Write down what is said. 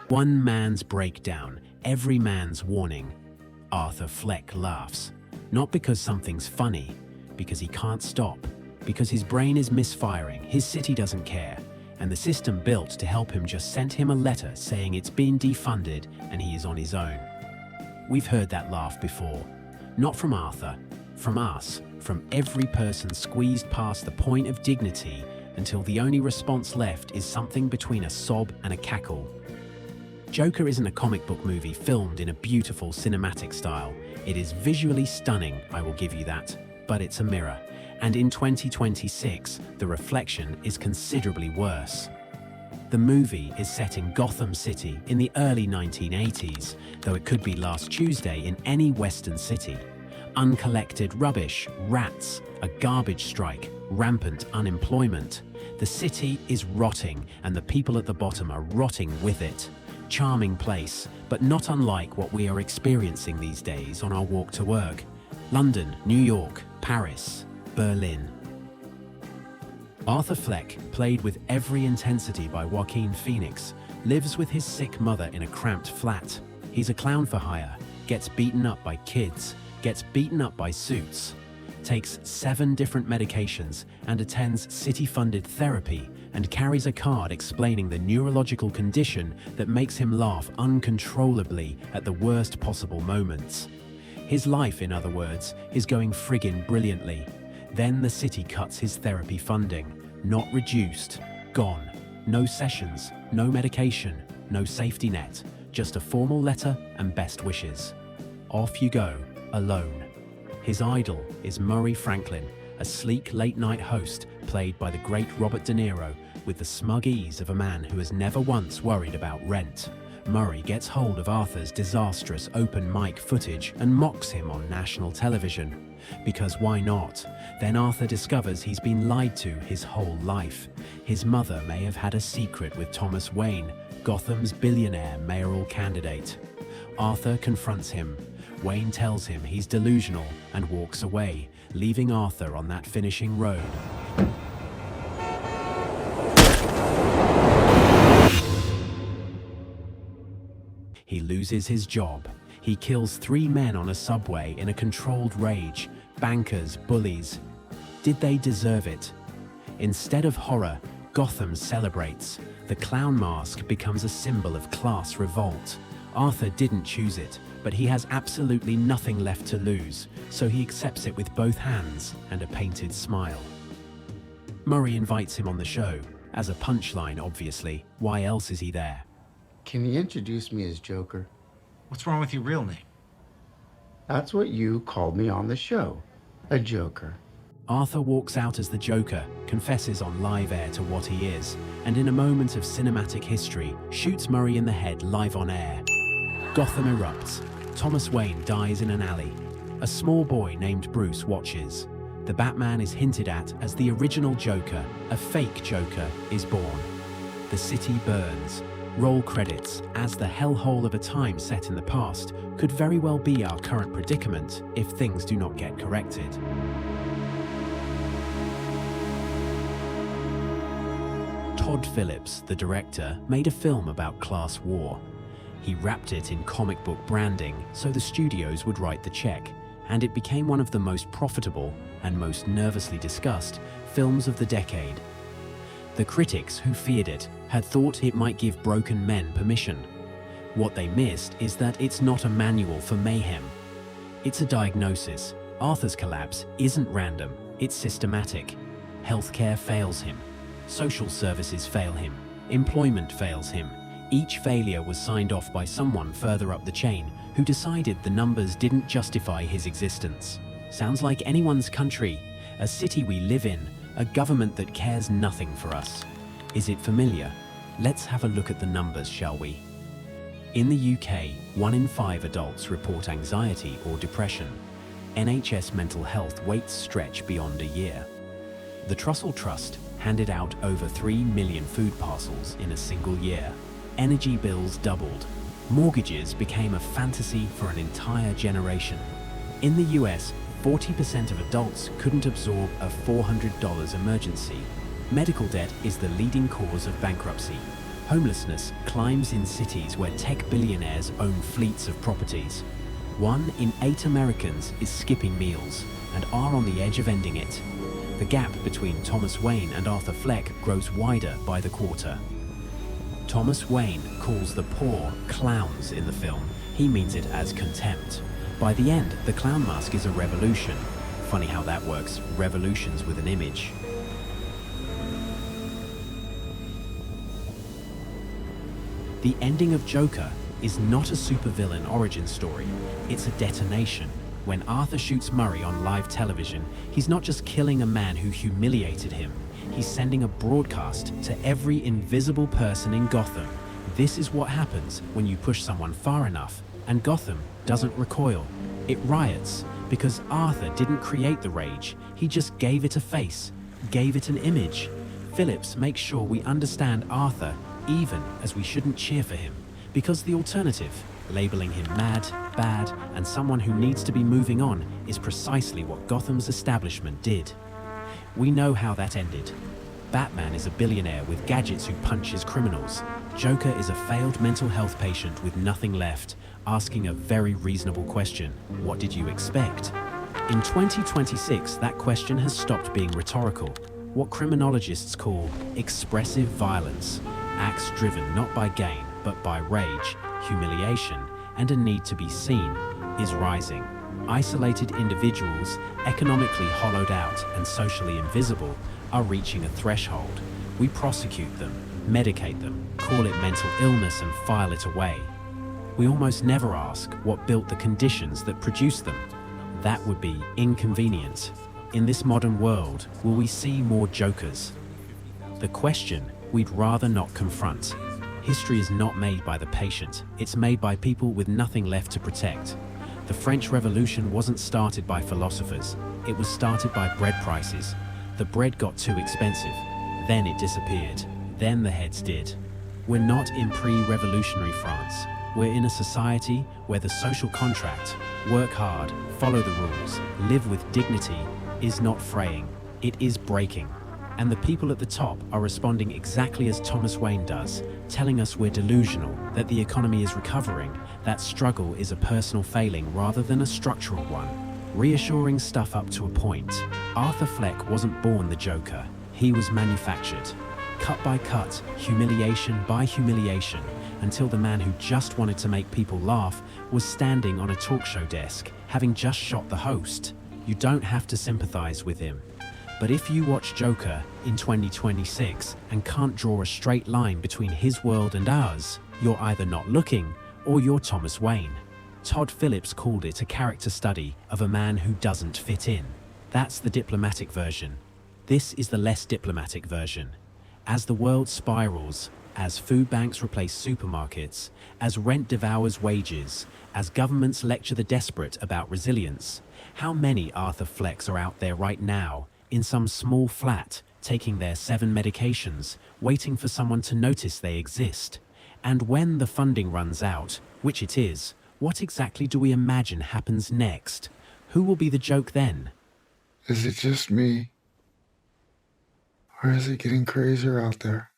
One man's breakdown, every man's warning. Arthur Fleck laughs. Not because something's funny, because he can't stop. Because his brain is misfiring, his city doesn't care. And the system built to help him just sent him a letter saying it's been defunded and he is on his own. We've heard that laugh before. Not from Arthur, from us, from every person squeezed past the point of dignity until the only response left is something between a sob and a cackle. Joker isn't a comic book movie filmed in a beautiful cinematic style. It is visually stunning, I will give you that, but it's a mirror. And in 2026, the reflection is considerably worse. The movie is set in Gotham City in the early 1980s, though it could be last Tuesday in any Western city. Uncollected rubbish, rats, a garbage strike, rampant unemployment. The city is rotting, and the people at the bottom are rotting with it. Charming place, but not unlike what we are experiencing these days on our walk to work. London, New York, Paris, Berlin. Arthur Fleck, played with every intensity by Joaquin Phoenix, lives with his sick mother in a cramped flat. He's a clown for hire, gets beaten up by kids, gets beaten up by suits, takes 7 different medications and attends city-funded therapy and carries a card explaining the neurological condition that makes him laugh uncontrollably at the worst possible moments. His life, in other words, is going friggin' brilliantly. Then the city cuts his therapy funding. Not reduced. Gone. No sessions, no medication, no safety net. Just a formal letter and best wishes. Off you go, alone. His idol is Murray Franklin, a sleek late-night host played by the great Robert De Niro, with the smug ease of a man who has never once worried about rent. Murray gets hold of Arthur's disastrous open mic footage and mocks him on national television. Because why not? Then Arthur discovers he's been lied to his whole life. His mother may have had a secret with Thomas Wayne, Gotham's billionaire mayoral candidate. Arthur confronts him. Wayne tells him he's delusional and walks away, leaving Arthur on that finishing road. He loses his job. He kills 3 men on a subway in a controlled rage. Bankers, bullies. Did they deserve it? Instead of horror, Gotham celebrates. The clown mask becomes a symbol of class revolt. Arthur didn't choose it, but he has absolutely nothing left to lose, so he accepts it with both hands and a painted smile. Murray invites him on the show, as a punchline, obviously. Why else is he there? Can you introduce me as Joker? What's wrong with your real name? That's what you called me on the show, a Joker. Arthur walks out as the Joker, confesses on live air to what he is, and in a moment of cinematic history, shoots Murray in the head live on air. Gotham erupts. Thomas Wayne dies in an alley. A small boy named Bruce watches. The Batman is hinted at as the original Joker. A fake Joker is born. The city burns. Roll credits, as the hellhole of a time set in the past could very well be our current predicament if things do not get corrected. Todd Phillips, the director, made a film about class war. He wrapped it in comic book branding so the studios would write the check, and it became one of the most profitable and most nervously discussed films of the decade. The critics who feared it had thought it might give broken men permission. What they missed is that it's not a manual for mayhem. It's a diagnosis. Arthur's collapse isn't random, it's systematic. Healthcare fails him. Social services fail him. Employment fails him. Each failure was signed off by someone further up the chain who decided the numbers didn't justify his existence. Sounds like anyone's country, a city we live in, a government that cares nothing for us. Is it familiar? Let's have a look at the numbers, shall we? In the UK, 1 in 5 adults report anxiety or depression. NHS mental health waits stretch beyond a year. The Trussell Trust handed out over 3 million food parcels in a single year. Energy bills doubled. Mortgages became a fantasy for an entire generation. In the US, 40% of adults couldn't absorb a $400 emergency. Medical debt is the leading cause of bankruptcy. Homelessness climbs in cities where tech billionaires own fleets of properties. 1 in 8 Americans is skipping meals and are on the edge of ending it. The gap between Thomas Wayne and Arthur Fleck grows wider by the quarter. Thomas Wayne calls the poor clowns in the film. He means it as contempt. By the end, the clown mask is a revolution. Funny how that works, revolutions with an image. The ending of Joker is not a supervillain origin story, it's a detonation. When Arthur shoots Murray on live television, he's not just killing a man who humiliated him, he's sending a broadcast to every invisible person in Gotham. This is what happens when you push someone far enough, and Gotham doesn't recoil. It riots, because Arthur didn't create the rage, he just gave it a face, gave it an image. Phillips makes sure we understand Arthur even as we shouldn't cheer for him, because the alternative, labeling him mad, bad, and someone who needs to be moving on, is precisely what Gotham's establishment did. We know how that ended. Batman is a billionaire with gadgets who punches criminals. Joker is a failed mental health patient with nothing left, asking a very reasonable question: what did you expect? In 2026, that question has stopped being rhetorical. What criminologists call expressive violence, acts driven not by gain, but by rage, humiliation, and a need to be seen, is rising. Isolated individuals, economically hollowed out and socially invisible, are reaching a threshold. We prosecute them, medicate them, call it mental illness and file it away. We almost never ask what built the conditions that produced them. That would be inconvenient. In this modern world, will we see more Jokers? The question we'd rather not confront. History is not made by the patient, it's made by people with nothing left to protect. The French Revolution wasn't started by philosophers, it was started by bread prices. The bread got too expensive, then it disappeared, then the heads did. We're not in pre-revolutionary France. We're in a society where the social contract, work hard, follow the rules, live with dignity, is not fraying, it is breaking. And the people at the top are responding exactly as Thomas Wayne does, telling us we're delusional, that the economy is recovering, that struggle is a personal failing rather than a structural one. Reassuring stuff up to a point. Arthur Fleck wasn't born the Joker, he was manufactured. Cut by cut, humiliation by humiliation, until the man who just wanted to make people laugh was standing on a talk show desk, having just shot the host. You don't have to sympathize with him. But if you watch Joker in 2026 and can't draw a straight line between his world and ours, you're either not looking or you're Thomas Wayne. Todd Phillips called it a character study of a man who doesn't fit in. That's the diplomatic version. This is the less diplomatic version. As the world spirals, as food banks replace supermarkets, as rent devours wages, as governments lecture the desperate about resilience, how many Arthur Flecks are out there right now, in some small flat, taking their 7 medications, waiting for someone to notice they exist? And when the funding runs out, which it is, what exactly do we imagine happens next? Who will be the joke then? Is it just me? Or is it getting crazier out there?